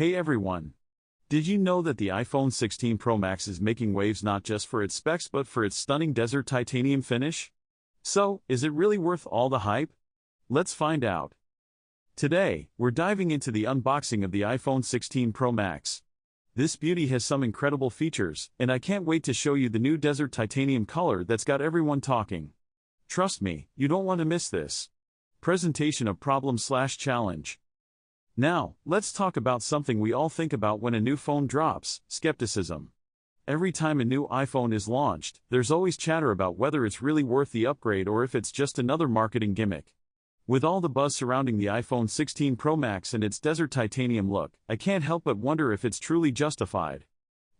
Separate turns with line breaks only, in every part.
Hey everyone! Did you know that the iPhone 16 Pro Max is making waves not just for its specs but for its stunning desert titanium finish? So, is it really worth all the hype? Let's find out. Today, we're diving into the unboxing of the iPhone 16 Pro Max. This beauty has some incredible features, and I can't wait to show you the new desert titanium color that's got everyone talking. Trust me, you don't want to miss this. Presentation of problem/challenge. Now, let's talk about something we all think about when a new phone drops: skepticism. Every time a new iPhone is launched, there's always chatter about whether it's really worth the upgrade or if it's just another marketing gimmick. With all the buzz surrounding the iPhone 16 Pro Max and its desert titanium look, I can't help but wonder if it's truly justified.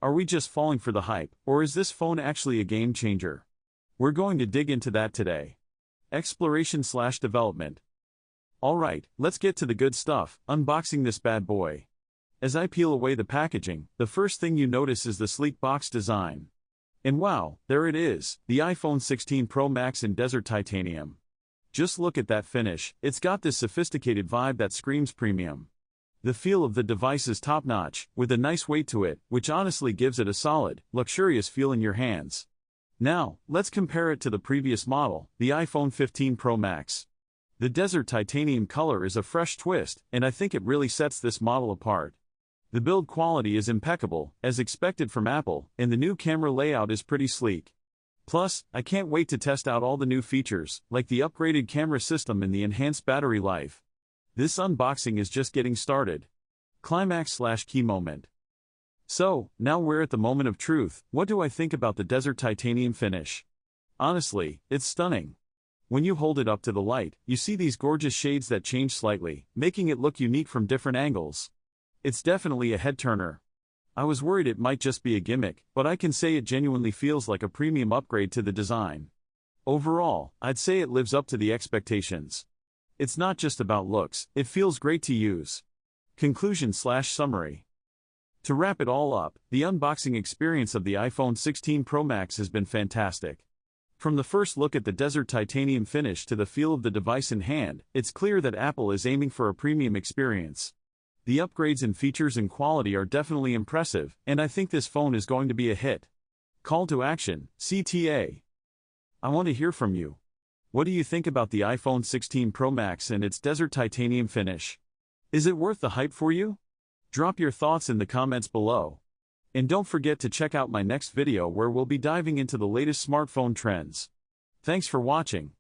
Are we just falling for the hype, or is this phone actually a game changer? We're going to dig into that today. Exploration/development. Alright, let's get to the good stuff, unboxing this bad boy. As I peel away the packaging, the first thing you notice is the sleek box design. And wow, there it is, the iPhone 16 Pro Max in desert titanium. Just look at that finish, it's got this sophisticated vibe that screams premium. The feel of the device is top-notch, with a nice weight to it, which honestly gives it a solid, luxurious feel in your hands. Now, let's compare it to the previous model, the iPhone 15 Pro Max. The desert titanium color is a fresh twist, and I think it really sets this model apart. The build quality is impeccable, as expected from Apple, and the new camera layout is pretty sleek. Plus, I can't wait to test out all the new features, like the upgraded camera system and the enhanced battery life. This unboxing is just getting started. Climax/key moment. So, now we're at the moment of truth. What do I think about the desert titanium finish? Honestly, it's stunning. When you hold it up to the light, you see these gorgeous shades that change slightly, making it look unique from different angles. It's definitely a head-turner. I was worried it might just be a gimmick, but I can say it genuinely feels like a premium upgrade to the design. Overall, I'd say it lives up to the expectations. It's not just about looks, it feels great to use. Conclusion/summary. To wrap it all up, the unboxing experience of the iPhone 16 Pro Max has been fantastic. From the first look at the desert titanium finish to the feel of the device in hand, it's clear that Apple is aiming for a premium experience. The upgrades in features and quality are definitely impressive, and I think this phone is going to be a hit. Call to action, CTA. I want to hear from you. What do you think about the iPhone 16 Pro Max and its desert titanium finish? Is it worth the hype for you? Drop your thoughts in the comments below. And don't forget to check out my next video where we'll be diving into the latest smartphone trends. Thanks for watching.